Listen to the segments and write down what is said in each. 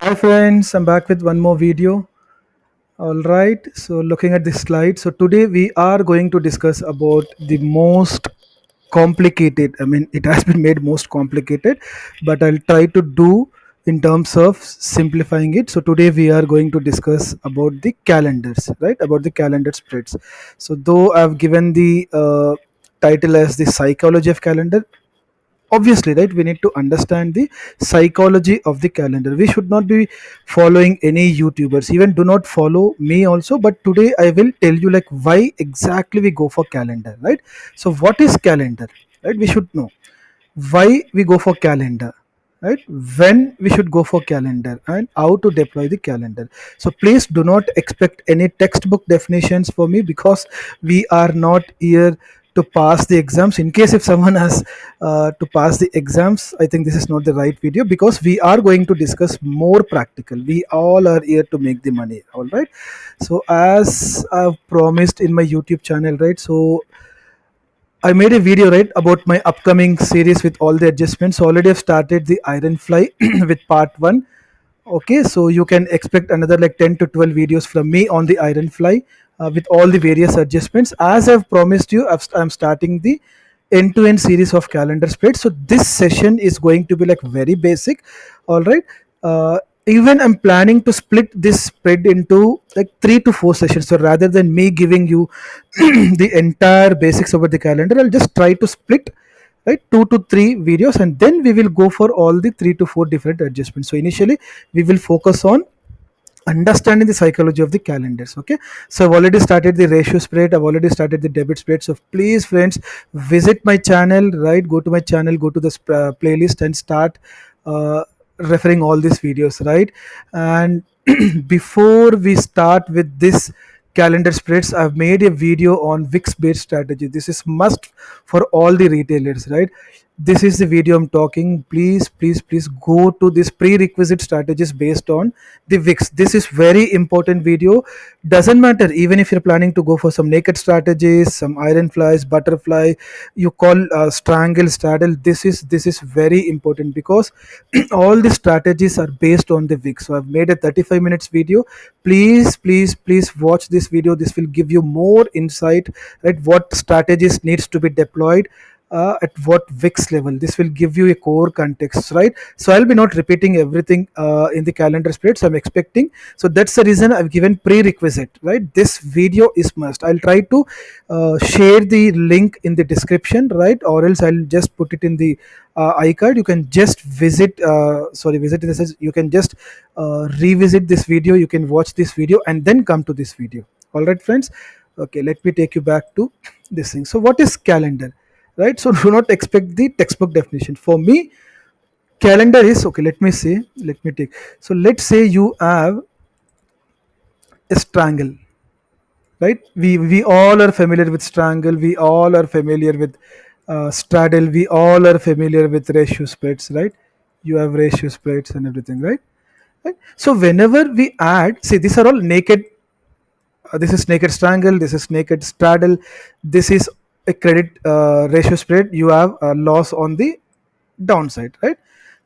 Hi friends, I'm back with one more video. All right, so looking at this slide, so today we are going to discuss about the most complicated. I mean, it has been made most complicated, but I'll try to do in terms of simplifying it. So today we are going to discuss about the calendars, right? About the calendar spreads. So though I've given the title as the psychology of calendar, obviously, right, we need to understand the psychology of the calendar. We should not be following any youtubers, even do not follow me also, but today I will tell you like why exactly we go for calendar, right? So what is calendar, right? We should know why we go for calendar, right? When we should go for calendar and how to deploy the calendar. So please do not expect any textbook definitions for me, because we are not here to pass the exams. In case if someone has to pass the exams, I think this is not the right video, because we are going to discuss more practical. We all are here to make the money, all right? So as I've promised in my youtube channel, right, so I made a video, right, about my upcoming series with all the adjustments. So already I've started the Iron Fly with part one. Okay, so you can expect another like 10 to 12 videos from me on the Iron Fly with all the various adjustments. As I've promised you, I'm starting the end-to-end series of calendar spreads. So this session is going to be like very basic. All right. Uh, Even I'm planning to split this spread into like 3 to 4 sessions. So rather than me giving you the entire basics about the calendar, I'll just try to split, right, 2 to 3 videos, and then we will go for all the 3 to 4 different adjustments. So initially we will focus on understanding the psychology of the calendars. Okay, so I've already started the ratio spread, I've already started the debit spread. So please friends, visit my channel, right? Go to my channel, go to the playlist and start uh, referring all these videos, right? And before we start with this calendar spreads, I've made a video on wix based strategy. This is must for all the retailers, right? This is the video I'm talking. Please go to this prerequisite strategies based on the wix. This is very important video. Doesn't matter even if you're planning to go for some naked strategies, some iron flies, butterfly, you call strangle, straddle. This is very important, because all the strategies are based on the wix. So I've made a 35 minutes video. Please watch this video. This will give you more insight, right? What strategies needs to be deployed at what wix level. This will give you a core context, right? So I'll be not repeating everything in the calendar spreads I'm expecting. So that's the reason I've given prerequisite, right? This video is must. I'll try to share the link in the description, right? Or else I'll just put it in the iCard. You can just visit, visit this is, you can just revisit this video, you can watch this video and then come to this video. All right friends, okay, let me take you back to this thing. So what is calendar, right? So do not expect the textbook definition. For me, calendar is, okay, let me say, let me take, so let's say you have a strangle, right? We all are familiar with strangle, we all are familiar with straddle, we all are familiar with ratio spreads, right? You have ratio spreads and everything, right? So whenever we add, see, these are all naked. This is naked strangle, this is naked straddle, this is a credit ratio spread. You have a loss on the downside, right?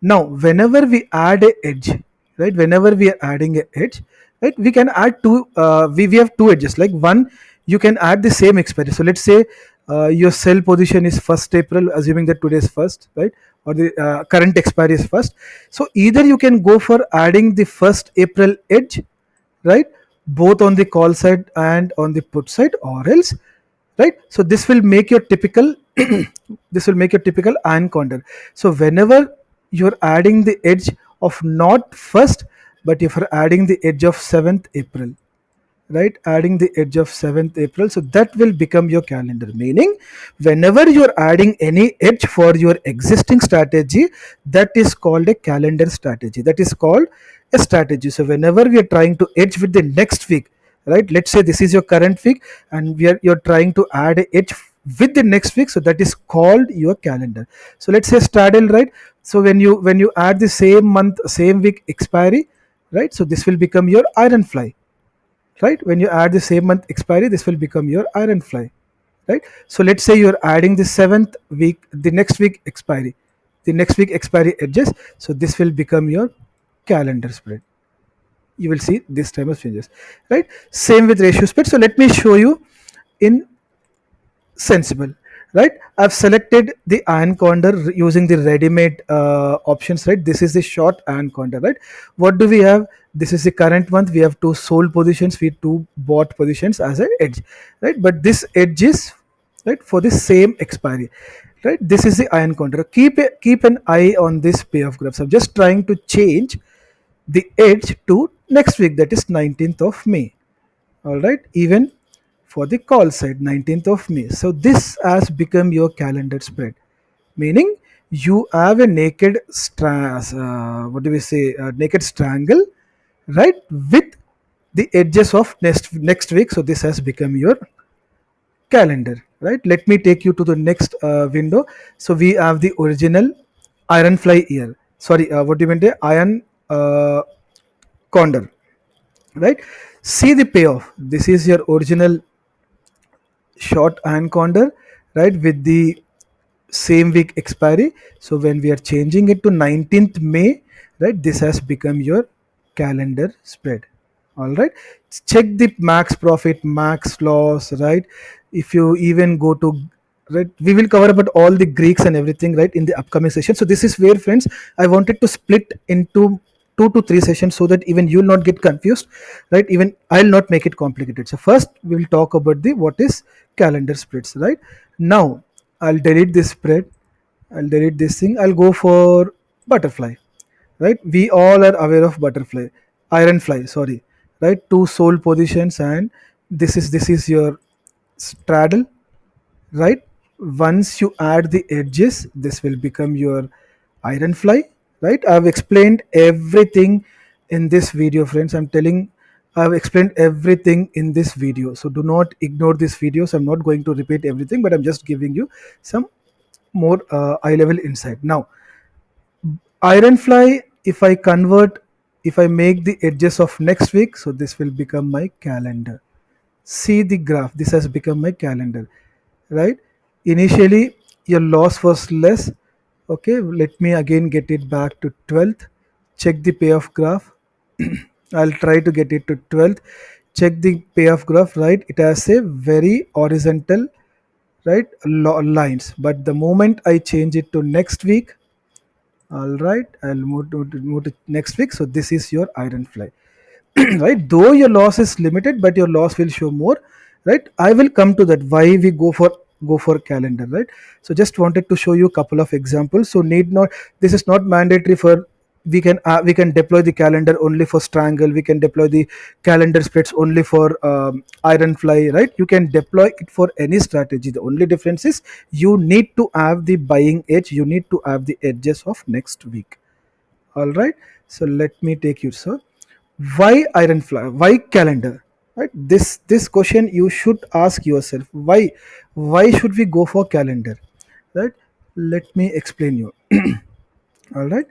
Now whenever we add a edge, right, whenever we are adding a edge, right, we can add two, we have two edges. Like one, you can add the same expiry. So let's say your sell position is 1st April, assuming that today is first, right? Or the current expiry is first. So either you can go for adding the 1st April edge, right, both on the call side and on the put side, or else, right? So this will make your typical this will make your typical iron condor. So whenever you're adding the edge of not first, but if you're adding the edge of 7th April, right, adding the edge of 7th April, so that will become your calendar. Meaning whenever you're adding any edge for your existing strategy, that is called a calendar strategy, that is called a strategy. So whenever we are trying to edge with the next week, right, let's say this is your current week and you're trying to add a edge with the next week, so that is called your calendar. So let's say straddle, right? So when you add the same month, same week expiry, right, so this will become your iron fly, right? When you add the same month expiry, this will become your iron fly, right? So let's say you're adding the 7th week, the next week expiry, the next week expiry edges, so this will become your calendar spread. You will see this type of changes, right? Same with ratio spread. So let me show you in Sensible, right? I've selected the iron counter using the ready-made options, right? This is the short iron counter, right? What do we have? This is the current month. We have two sold positions, we two bought positions as an edge, right? But this edge is right for the same expiry, right? This is the iron counter. Keep an eye on this payoff graphs. I'm just trying to change the edge to next week, that is 19th of May. All right, even for the call side, 19th of May. So this has become your calendar spread, meaning you have a naked what do we say, naked strangle, right, with the edges of next week. So this has become your calendar, right? Let me take you to the next window. So we have the original iron fly here. Sorry, what do you mean? The iron condor, right? See the payoff. This is your original short iron condor, right, with the same week expiry. So when we are changing it to 19th May, right, this has become your calendar spread. All right, check the max profit, max loss, right? If you even go to, right, we will cover about all the Greeks and everything, right, in the upcoming session. So this is where, friends, I wanted to split into 2 to 3 sessions so that even you'll not get confused, right? Even I'll not make it complicated. So first we'll talk about the what is calendar spreads, right? Now I'll delete this spread, I'll delete this thing, I'll go for butterfly, right? We all are aware of butterfly, iron fly, sorry, right? Two sold positions, and this is your straddle, right? Once you add the edges, this will become your iron fly, right? I've explained everything in this video, friends. I've explained everything in this video, so do not ignore this video. So I'm not going to repeat everything, but I'm just giving you some more eye level insight. Now iron fly, if I convert, if I make the edges of next week, so this will become my calendar. See the graph, this has become my calendar, right? Initially your loss was less. Okay, let me again get it back to 12th. Check the payoff graph. I'll try to get it to 12th. Check the payoff graph, right? It has a very horizontal, right, lines, but the moment I change it to next week, all right, I'll move to next week. So this is your iron fly. Right, though your loss is limited, but your loss will show more, right? I will come to that why we go for calendar, right? So just wanted to show you a couple of examples. So need not, this is not mandatory for, we can deploy the calendar only for strangle, we can deploy the calendar spreads only for iron fly, right? You can deploy it for any strategy. The only difference is you need to have the buying edge, you need to have the edges of next week. All right, so let me take you. So why iron fly, why calendar, right? This question you should ask yourself. Why should we go for calendar, right? Let me explain you. All right,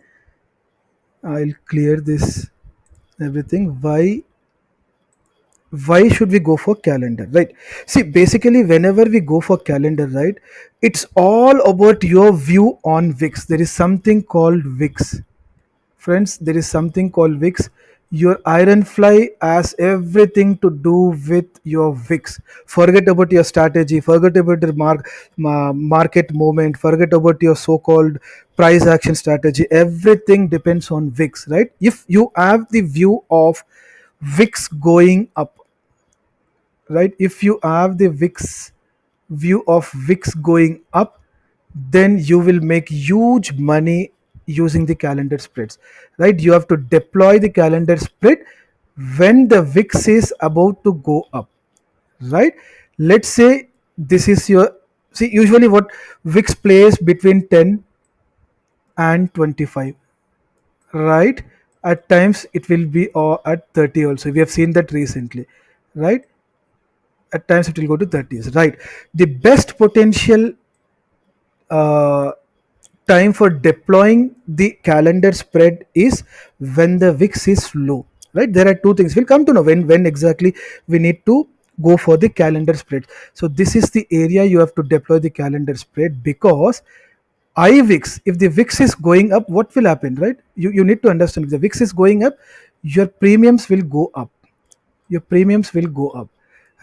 I'll clear this everything. Why should we go for calendar, right? See, basically whenever we go for calendar, right, it's all about your view on VIX. There is something called VIX, friends. There is something called VIX. Your iron fly has everything to do with your VIX. Forget about your strategy, forget about your market movement, forget about your so-called price action strategy. Everything depends on VIX, right? If you have the view of VIX going up, right, if you have the VIX view of VIX going up, then you will make huge money using the calendar spreads, right? You have to deploy the calendar spread when the VIX is about to go up, right? Let's say this is your, see, usually what VIX plays between 10 and 25, right? At times it will be at 30 also, we have seen that recently, right? At times it will go to 30s, right? The best potential uh, time for deploying the calendar spread is when the VIX is low, right? There are two things we'll come to know when exactly we need to go for the calendar spread. So this is the area you have to deploy the calendar spread, because IVIX, if the VIX is going up, what will happen, right? You need to understand, if the VIX is going up, your premiums will go up. Your premiums will go up,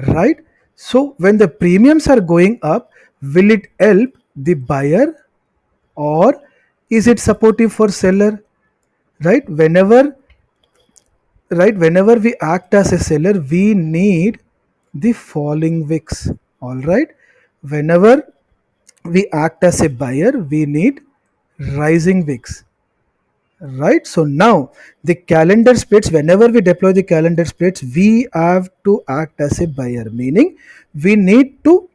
right? So when the premiums are going up, will it help the buyer, or is it supportive for seller? Right? Whenever we act as a seller, we need the falling VIX. All right. Whenever we act as a buyer, we need rising VIX. Right. So now the calendar splits, whenever we deploy the calendar splits, we have to act as a buyer, meaning we need to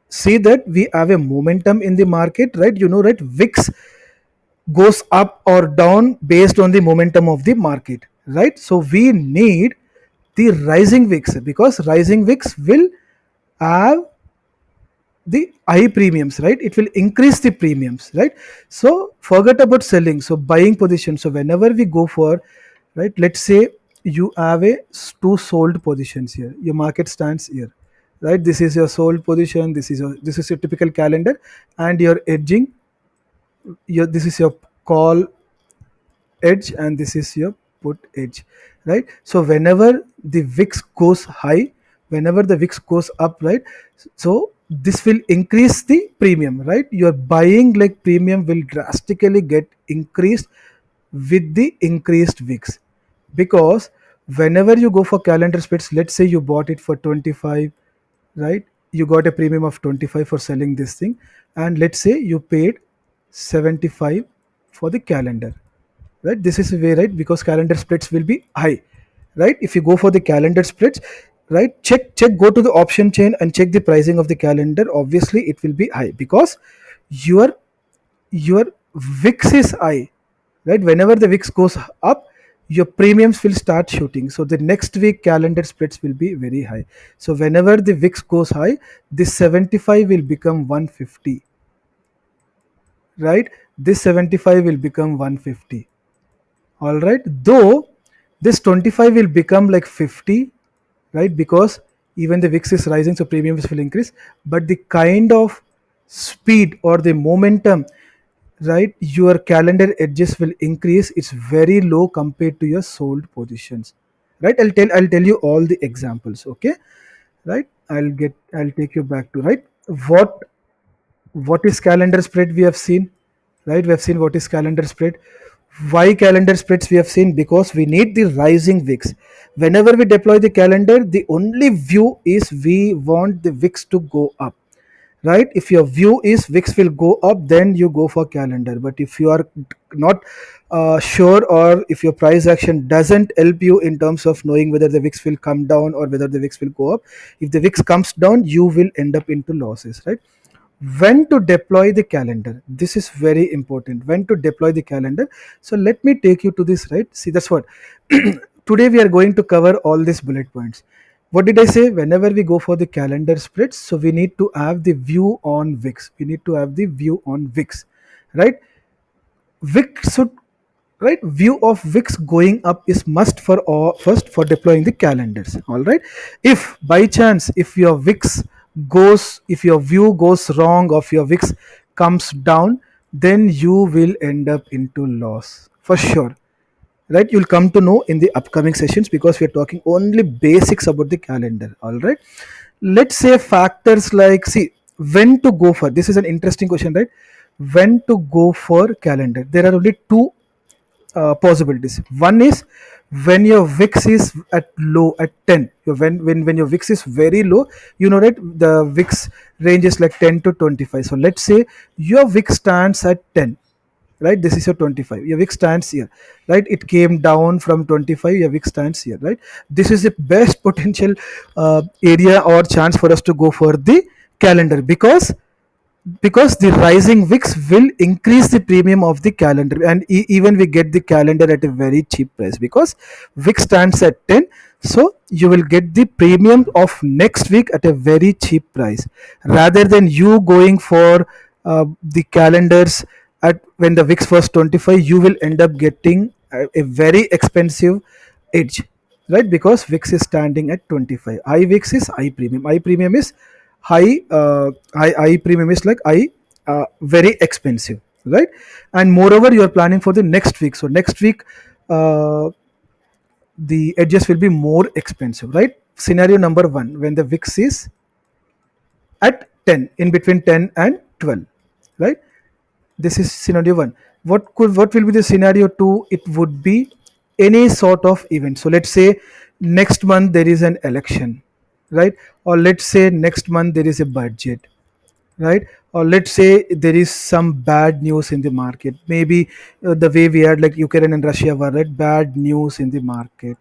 see that we have a momentum in the market, right? Right? VIX goes up or down based on the momentum of the market, right? So we need the rising VIX, because rising VIX will have the high premiums, right? It will increase the premiums, right? So forget about selling, so buying position. So whenever we go for, right, let's say you have a two sold positions here, your market stands here, right? This is your sold position, this is your typical calendar, and you're edging your, this is your call edge, and this is your put edge, right? So whenever the VIX goes high, whenever the VIX goes up, right, so this will increase the premium, right? Your buying like premium will drastically get increased with the increased VIX, because whenever you go for calendar splits, let's say you bought it for 25, right? You got a premium of 25 for selling this thing, and let's say you paid 75 for the calendar, right? This is way, right, because calendar splits will be high, right? If you go for the calendar splits, right, check go to the option chain and check the pricing of the calendar. Obviously it will be high, because your your VIX is high, right? Whenever the VIX goes up, your premiums will start shooting. So the next week calendar splits will be very high. So whenever the VIX goes high, this 75 will become 150, right? This 75 will become 150. All right, though this 25 will become like 50, right? Because even the VIX is rising, so premiums will increase, but the kind of speed or the momentum, right, your calendar edges will increase. It's very low compared to your sold positions, right? I'll tell you all the examples, okay? Right, I'll take you back to, right, what what is calendar spread we have seen, right? We have seen what is calendar spread. Why calendar spreads we have seen? Because we need the rising VIX. Whenever we deploy the calendar, the only view is we want the VIX to go up, right? If your view is VIX will go up, then you go for calendar. But if you are not sure, or if your price action doesn't help you in terms of knowing whether the VIX will come down or whether the VIX will go up, if the VIX comes down, you will end up into losses, right? When to deploy the calendar, this is very important. When to deploy the calendar, so let me take you to this, right? See, that's what today we are going to cover all these bullet points. What did I say? Whenever we go for the calendar splits, so we need to have the view on VIX, we need to have the view on VIX, right? VIX should, right, view of VIX going up is must for all, first for deploying the calendars. All right, if by chance, if your VIX goes, if your view goes wrong, or if your VIX comes down, then you will end up into loss for sure, right? You'll come to know in the upcoming sessions, because we're talking only basics about the calendar. All right, let's say factors like, see, when to go for, this is an interesting question, right? When to go for calendar, there are only two possibilities. One is when your VIX is at low at 10. When your VIX is very low, right, the VIX range is like 10 to 25. So let's say your VIX stands at 10, right? This is your 25, your VIX stands here, right? It came down from 25, your VIX stands here, right? This is the best potential area or chance for us to go for the calendar, because the rising VIX will increase the premium of the calendar, and even we get the calendar at a very cheap price, because VIX stands at 10. So you will get the premium of next week at a very cheap price, rather than you going for the calendars at when the VIX was 25. You will end up getting a very expensive edge, right? Because VIX is standing at 25. High VIX is high premium. High premium is high premium is like high, very expensive, right? And moreover, you are planning for the next week. So next week, uh, the edges will be more expensive, right? Scenario number one, when the VIX is at 10, in between 10 and 12, right? This is scenario one. What will be the scenario two? It would be any sort of event. So let's say next month there is an election, right? Or let's say next month there is a budget, right? Or let's say there is some bad news in the market. Maybe the way we had like Ukraine and Russia war, right? Bad news in the market,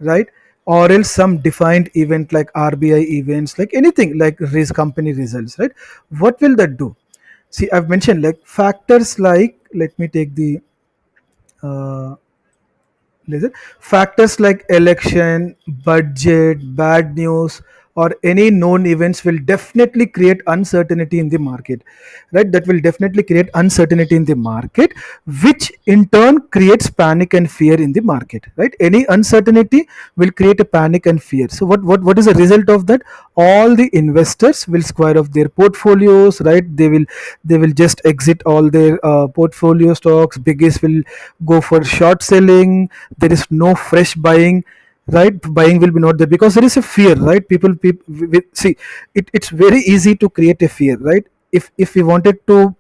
right? Or else some defined event like RBI events, like anything like risk company results, right? What will that do? See, I've mentioned like factors like, let me take the uh, listen, factors like election, budget, bad news, or any known events will definitely create uncertainty in the market, right? That will definitely create uncertainty in the market, which in turn creates panic and fear in the market, right? Any uncertainty will create a panic and fear. So what is the result of that? All the investors will square off their portfolios, right? They will just exit all their portfolio stocks. Biggest will go for short selling. There is no fresh buying, right? Buying will be not there because there is a fear, right? People see, it's very easy to create a fear, right? If we wanted to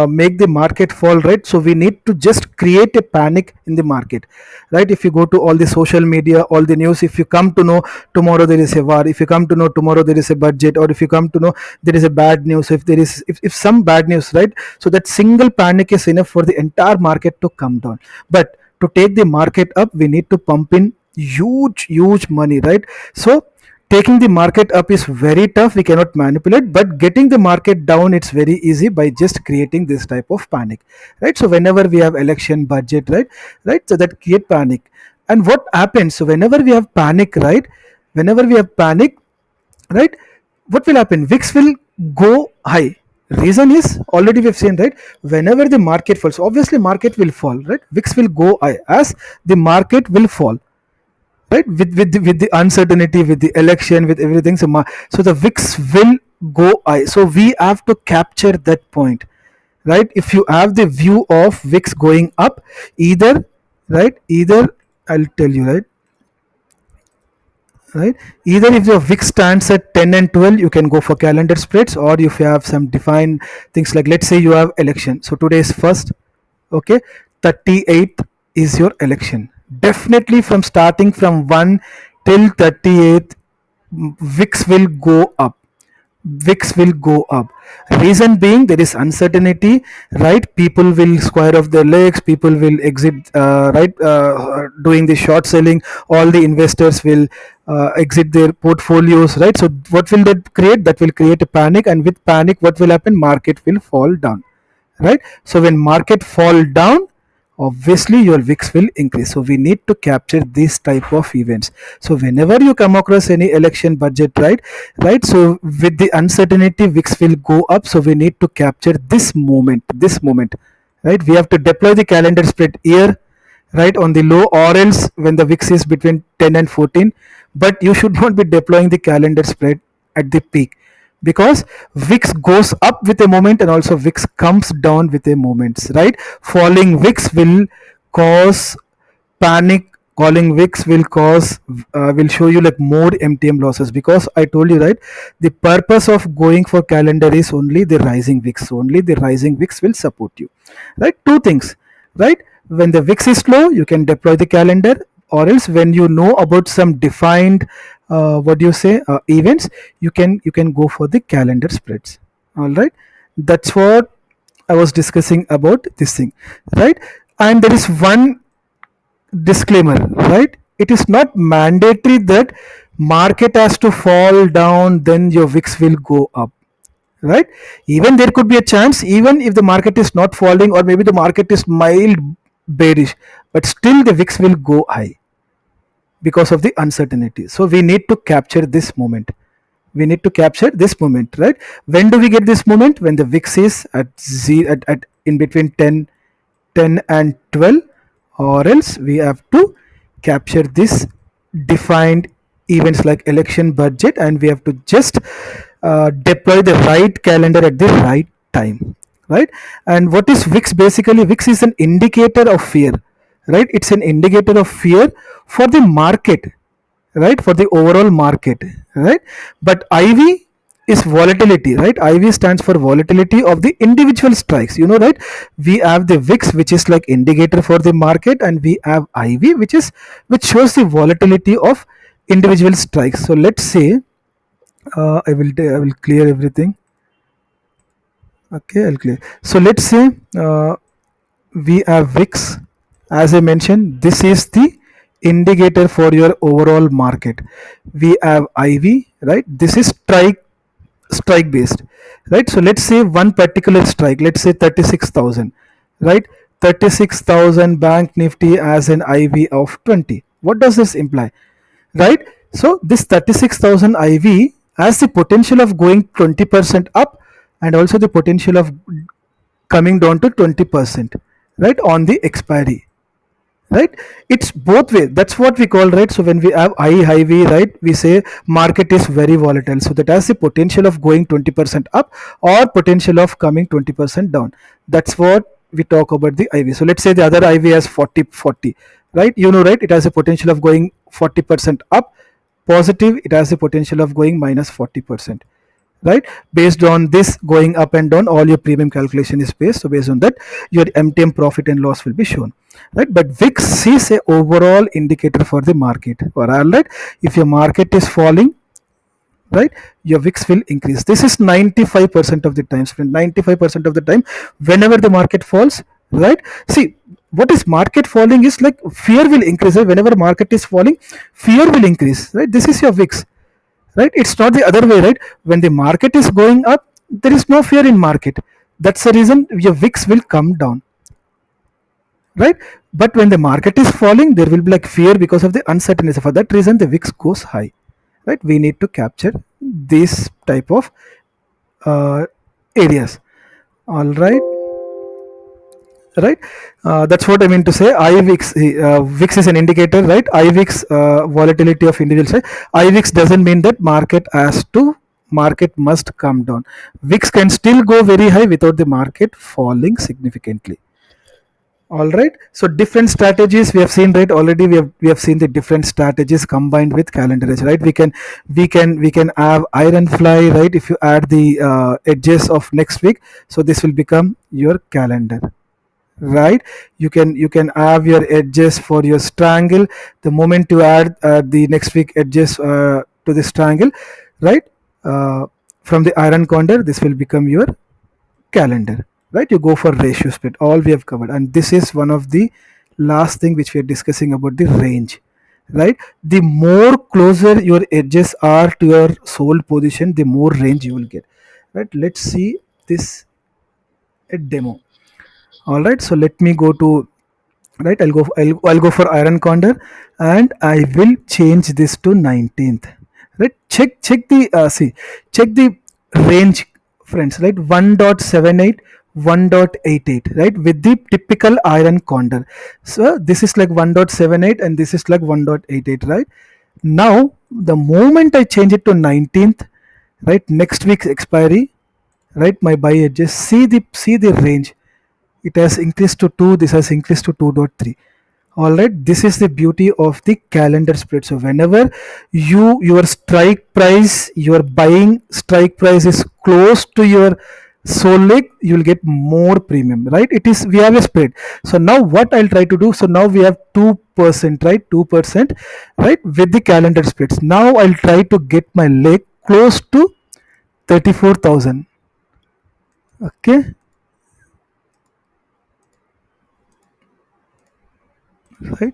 make the market fall, right? So we need to just create a panic in the market, right? If you go to all the social media, all the news, if you come to know tomorrow there is a war, if you come to know tomorrow there is a budget, or if you come to know there is a bad news, if there is if some bad news, right? So that single panic is enough for the entire market to come down. But to take the market up, we need to pump in huge money, right? So taking the market up is very tough, we cannot manipulate, but getting the market down, it's very easy by just creating this type of panic, right? So whenever we have election, budget, right, so that create panic. And what happens, so whenever we have panic, right, whenever we have panic, right, what will happen? VIX will go high. Reason is already we've seen, right? Whenever the market falls, obviously market will fall, right? VIX will go high as the market will fall, right? With the uncertainty, with the election, with everything. So so the VIX will go high. So we have to capture that point, right? If you have the view of VIX going up, either, right, either, I'll tell you, right, either if your VIX stands at 10 and 12, you can go for calendar spreads, or if you have some defined things like, let's say you have election, so today is first, okay, 38th is your election. Definitely from starting from 1 till 38th, VIX will go up. VIX will go up. Reason being, there is uncertainty, right? People will square off their legs. People will exit, right? Doing the short selling. All the investors will exit their portfolios, right? So what will that create? That will create a panic, and with panic, what will happen? Market will fall down, right? So when market fall down, obviously your VIX will increase. So we need to capture this type of events. So whenever you come across any election, budget, right, so with the uncertainty, VIX will go up. So we need to capture this moment, right? We have to deploy the calendar spread here, right, on the low, or else when the VIX is between 10 and 14. But you should not be deploying the calendar spread at the peak, because VIX goes up with a moment and also VIX comes down with a moment, right? Falling VIX will cause panic. Calling VIX will cause, will show you like more MTM losses, because I told you, right, the purpose of going for calendar is only the rising VIX. Only the rising VIX will support you, right? Two things, right? When the VIX is low, you can deploy the calendar, or else when you know about some defined, what do you say, events, you can go for the calendar spreads. All right, that's what I was discussing about this thing, right? And there is one disclaimer, right? It is not mandatory that market has to fall down, then your VIX will go up, right? Even there could be a chance, even if the market is not falling, or maybe the market is mild bearish, but still the VIX will go high because of the uncertainty. So we need to capture this moment. We need to capture this moment, right? When do we get this moment? When the VIX is at z at in between 10 and 12, or else we have to capture this defined events like election, budget, and we have to just deploy the right calendar at the right time, right? And what is VIX? Basically, VIX is an indicator of fear, right? It's an indicator of fear for the market, right? For the overall market, right? But IV is volatility, right? IV stands for volatility of the individual strikes, right? We have the VIX, which is like indicator for the market, and we have IV, which shows the volatility of individual strikes. So let's say, I will clear everything. Okay, I'll clear. So let's say, we have VIX. As I mentioned, this is the indicator for your overall market. We have IV, right? This is strike based, right? So let's say one particular strike, let's say 36,000, right? 36,000 bank nifty as an IV of 20. What does this imply, right? So this 36,000 IV has the potential of going 20% up, and also the potential of coming down to 20%, right, on the expiry, right? It's both way. That's what we call, right? So when we have IV, right, we say market is very volatile, so that has the potential of going 20% up or potential of coming 20% down. That's what we talk about the IV. So let's say the other IV has 40, right? Right, it has a potential of going 40% up positive, it has the potential of going minus 40%, right? Based on this going up and down, all your premium calculation is based. So based on that, your MTM profit and loss will be shown, right? But VIX is a overall indicator for the market. All right, if your market is falling, right, your VIX will increase. This is 95% of the times. 95% of the time, whenever the market falls, right? See, what is market falling is like fear will increase, right? Whenever market is falling, fear will increase, right? This is your VIX, right? It's not the other way, right? When the market is going up, there is no fear in market. That's the reason your VIX will come down, right? But when the market is falling, there will be like fear because of the uncertainty. For that reason, the VIX goes high, right? We need to capture this type of areas. All right, right. That's what I mean to say. IVIX, VIX is an indicator, right? IVIX, volatility of individual side. IVIX doesn't mean that market must come down. VIX can still go very high without the market falling significantly. All right, so different strategies we have seen, right? Already we have seen the different strategies combined with calendar edge, right? We can have iron fly, right? If you add the edges of next week, so this will become your calendar, right? You can have your edges for your triangle. The moment you add the next week edges to this triangle, right, uh, from the iron condor, this will become your calendar, right? You go for ratio split. All we have covered, and this is one of the last thing which we are discussing about the range, right? The more closer your edges are to your sold position, the more range you will get, right? Let's see this a demo. All right, so let me go to, right, I'll go for iron condor, and I will change this to 19th, right? Check the check the range, friends, right? 1.78, 1.88, right, with the typical iron condor. So this is like 1.78 and this is like 1.88, right? Now the moment I change it to 19th, right, next week's expiry, right, my buy edges, see the range, it has increased to 2, this has increased to 2.3. All right, this is the beauty of the calendar spread. So whenever your strike price, your buying strike price is close to your sold leg, you will get more premium, right? We have a spread. So now what I'll try to do, so now we have 2%, right? 2%, right, with the calendar spreads. Now I'll try to get my leg close to 34,000. Okay, right,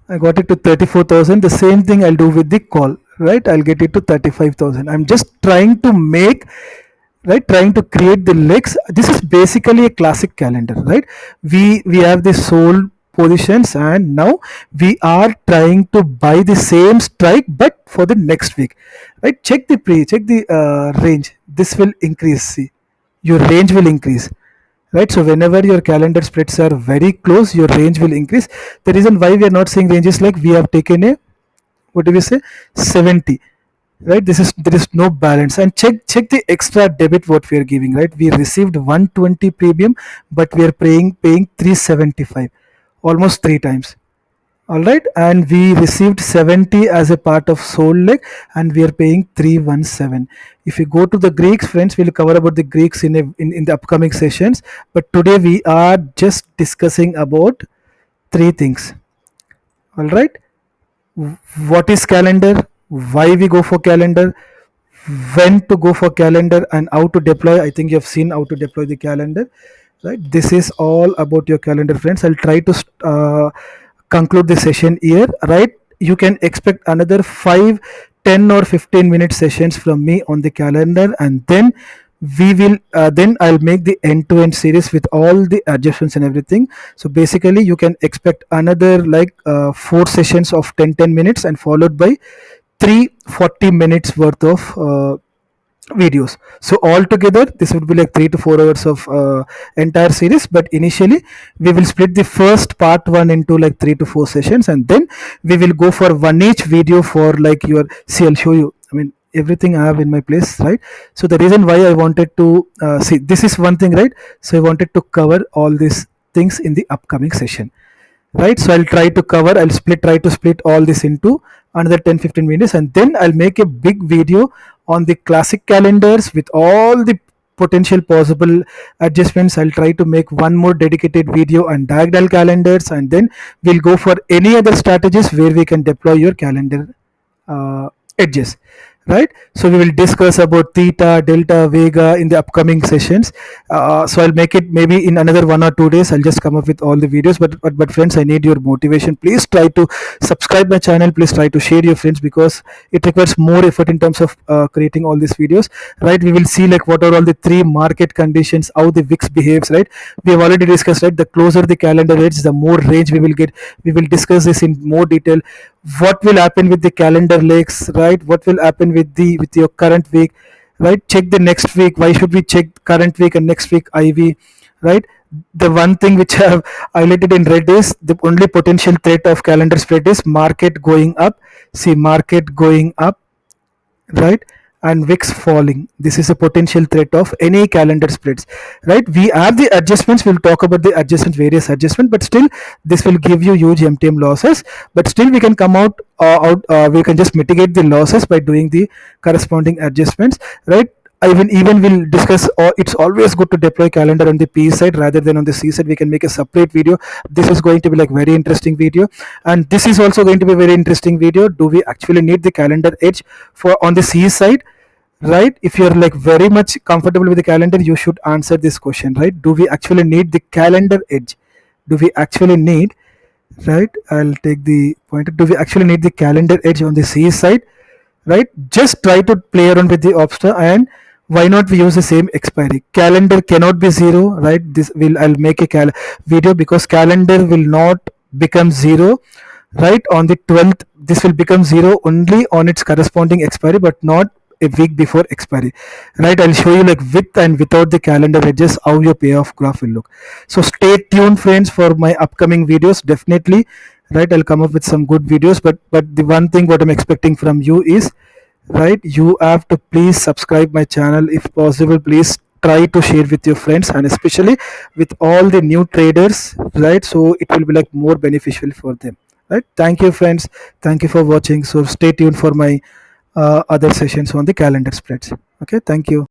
I got it to 34,000. The same thing I'll do with the call, right? I'll get it to 35,000. I'm just trying to make, right, trying to create the legs. This is basically a classic calendar, right? We have the sold positions, and now we are trying to buy the same strike but for the next week, right? Check the range. This will increase. See, your range will increase, right? So whenever your calendar splits are very close, your range will increase. The reason why we are not seeing ranges, like we have taken a, what do we say, 70, right? This is, there is no balance. And check the extra debit what we are giving, right? We received 120 premium, but we are paying 375, almost three times. All right, and we received 70 as a part of sold leg, and we are paying 317. If you go to the Greeks, friends, we'll cover about the Greeks in the upcoming sessions. But today we are just discussing about three things. All right, what is calendar, why we go for calendar, when to go for calendar, and how to deploy. I think you have seen how to deploy the calendar, right? This is all about your calendar, friends. I'll try to conclude the session here, right? You can expect another 5, 10, or 15-minute sessions from me on the calendar, and then we will then I'll make the end-to-end series with all the adjustments and everything. So basically you can expect another like 4 sessions of 10 minutes, and followed by 3 40 minutes worth of videos. So altogether this would be like 3 to 4 hours of entire series. But initially we will split the first part one into like 3 to 4 sessions, and then we will go for one each video for like your, see, I'll show you, I mean, everything I have in my place, right? So the reason why I wanted to see, this is one thing, right? So I wanted to cover all these things in the upcoming session, right? So I'll try to cover, I'll try to split all this into another 10 15 minutes, and then I'll make a big video on the classic calendars with all the potential possible adjustments. I'll try to make one more dedicated video on diagonal calendars, and then we'll go for any other strategies where we can deploy your calendar edges, right? So we will discuss about theta, delta, vega in the upcoming sessions. So I'll make it maybe in another 1 or 2 days. I'll just come up with all the videos. But friends, I need your motivation. Please try to subscribe my channel. Please try to share your friends, because it requires more effort in terms of creating all these videos, right? We will see like what are all the three market conditions, how the VIX behaves, right? We have already discussed, right? The closer the calendar edge, the more range we will get. We will discuss this in more detail. What will happen with the calendar legs, right? What will happen with your current week, right? Check the next week. Why should we check current week and next week IV, right? The one thing which I have highlighted in red is the only potential threat of calendar spread is market going up. See, market going up, right? And VIX falling. This is a potential threat of any calendar spreads, right? We have the adjustments. We'll talk about the adjustments, various adjustments, but still this will give you huge MTM losses. But still we can come we can just mitigate the losses by doing the corresponding adjustments, right? Even we'll discuss, it's always good to deploy calendar on the P side rather than on the C side. We can make a separate video. This is going to be like very interesting video, and this is also going to be very interesting video. Do we actually need the calendar edge for on the C side, right? If you're like very much comfortable with the calendar, you should answer this question, right? Do we actually need the calendar edge? Do we actually need, right? I'll take the pointer. Do we actually need the calendar edge on the C side, right? Just try to play around with the obsta, and why not we use the same expiry? Calendar cannot be zero, right? This will, I'll make a video, because calendar will not become zero, right? On the 12th, this will become zero only on its corresponding expiry, but not a week before expiry, right? I'll show you like with and without the calendar edges how your payoff graph will look. So stay tuned, friends, for my upcoming videos. Definitely, right? I'll come up with some good videos. But the one thing what I'm expecting from you is, right, you have to please subscribe my channel. If possible, please try to share with your friends, and especially with all the new traders, right? So it will be like more beneficial for them, right? Thank you, friends. Thank you for watching. So stay tuned for my other sessions on the calendar spreads. Okay, thank you.